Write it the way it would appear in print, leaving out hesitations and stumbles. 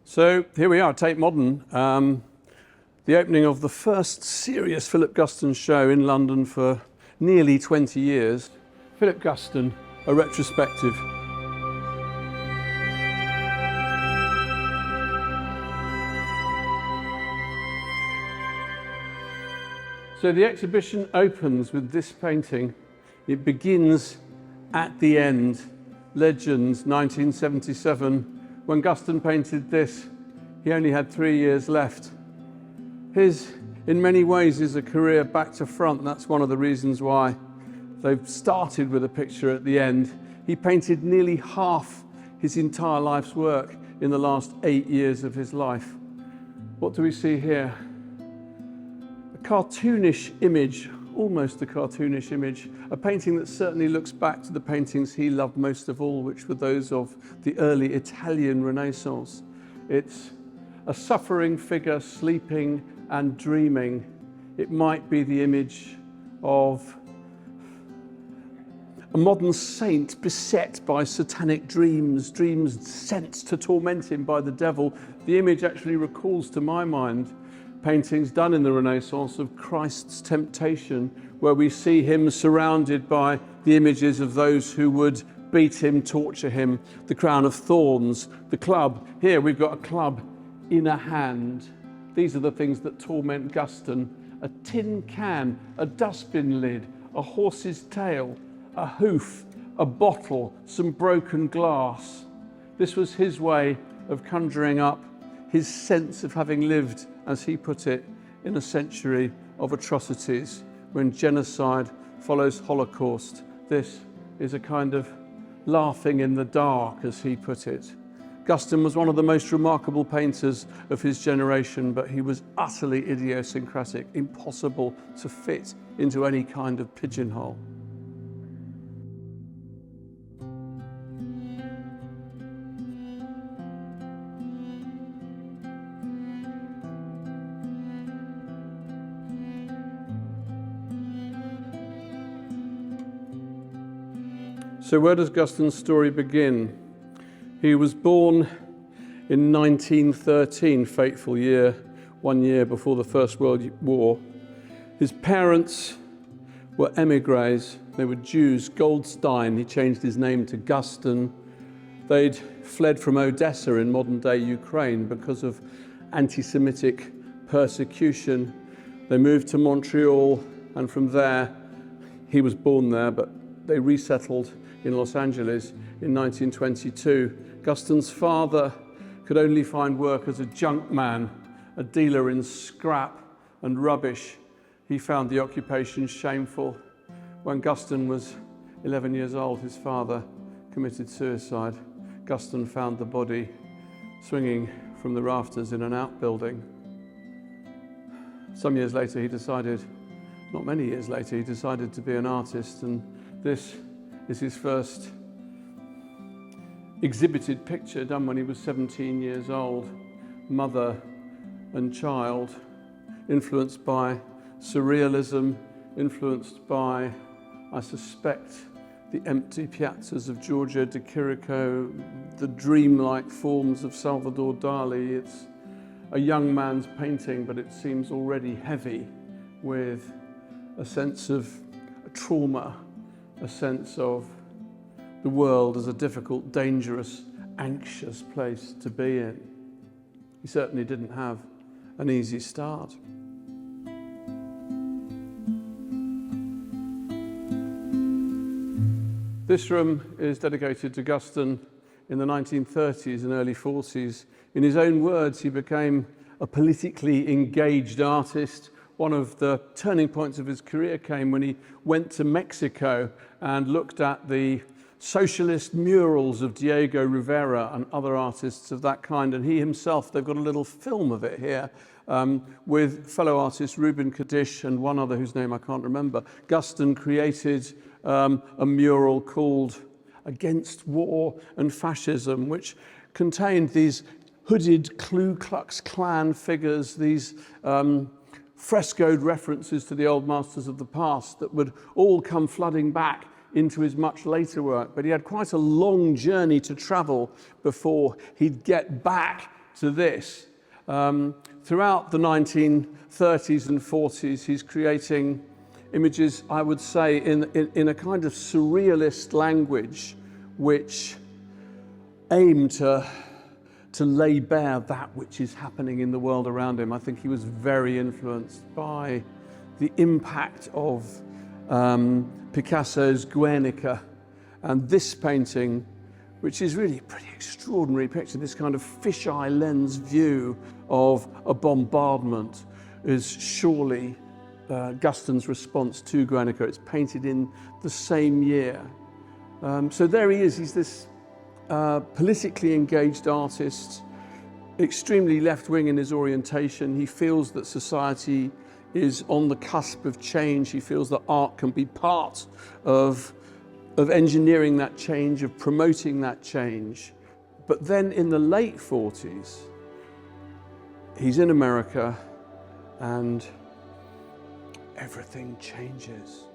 So here we are, Tate Modern, the opening of the first serious Philip Guston show in London for nearly 20 years. Philip Guston, a retrospective. So the exhibition opens with this painting. It begins at the end. Legends, 1977. When Guston painted this, he only had 3 years left. His, in many ways, is a career back to front. That's one of the reasons why they've started with a picture at the end. He painted nearly half his entire life's work in the last 8 years of his life. What do we see here? A cartoonish image, almost a cartoonish image, a painting that certainly looks back to the paintings he loved most of all, which were those of the early Italian Renaissance. It's a suffering figure sleeping and dreaming. It might be the image of a modern saint beset by satanic dreams, dreams sent to torment him by the devil. The image actually recalls to my mind paintings done in the Renaissance of Christ's temptation, where we see him surrounded by the images of those who would beat him, torture him, the crown of thorns, the club. Here we've got a club in a hand. These are the things that torment Guston. A tin can, a dustbin lid, a horse's tail, a hoof, a bottle, some broken glass. This was his way of conjuring up his sense of having lived, as he put it, in a century of atrocities when genocide follows Holocaust. This is a kind of laughing in the dark, as he put it. Guston was one of the most remarkable painters of his generation, but he was utterly idiosyncratic, impossible to fit into any kind of pigeonhole. So where does Guston's story begin? He was born in 1913, fateful year, 1 year before the First World War. His parents were emigres. They were Jews. Goldstein, he changed his name to Guston. They'd fled from Odessa in modern-day Ukraine because of anti-Semitic persecution. They moved to Montreal, and from there, he was born there, but they resettled in Los Angeles in 1922. Guston's father could only find work as a junk man, a dealer in scrap and rubbish. He found the occupation shameful. When Guston was 11 years old, his father committed suicide. Guston found the body swinging from the rafters in an outbuilding. Some years later, he decided, not many years later, he decided to be an artist, and this is his first exhibited picture, done when he was 17 years old, mother and child, influenced by surrealism, influenced by, I suspect, the empty piazzas of Giorgio de Chirico, the dreamlike forms of Salvador Dali. It's a young man's painting, but it seems already heavy with a sense of trauma, a sense of the world as a difficult, dangerous, anxious place to be in. He certainly didn't have an easy start. This room is dedicated to Guston in the 1930s and early 40s. In his own words, he became a politically engaged artist. One of the turning points of his career came when he went to Mexico and looked at the socialist murals of Diego Rivera and other artists of that kind. And he himself, they've got a little film of it here, with fellow artist Ruben Kadish and one other whose name I can't remember. Guston created a mural called Against War and Fascism, which contained these hooded Ku Klux Klan figures, these frescoed references to the old masters of the past that would all come flooding back into his much later work. But he had quite a long journey to travel before he'd get back to this. Throughout the 1930s and 40s, he's creating images, I would say, in a kind of surrealist language, which aim to lay bare that which is happening in the world around him. I think he was very influenced by the impact of Picasso's Guernica, and this painting, which is really a pretty extraordinary picture, this kind of fisheye lens view of a bombardment, is surely Guston's response to Guernica. It's painted in the same year. So there he is, he's this politically engaged artist, extremely left-wing in his orientation. He feels that society is on the cusp of change. He feels that art can be part of engineering that change, of promoting that change. But then in the late 40s, he's in America and everything changes.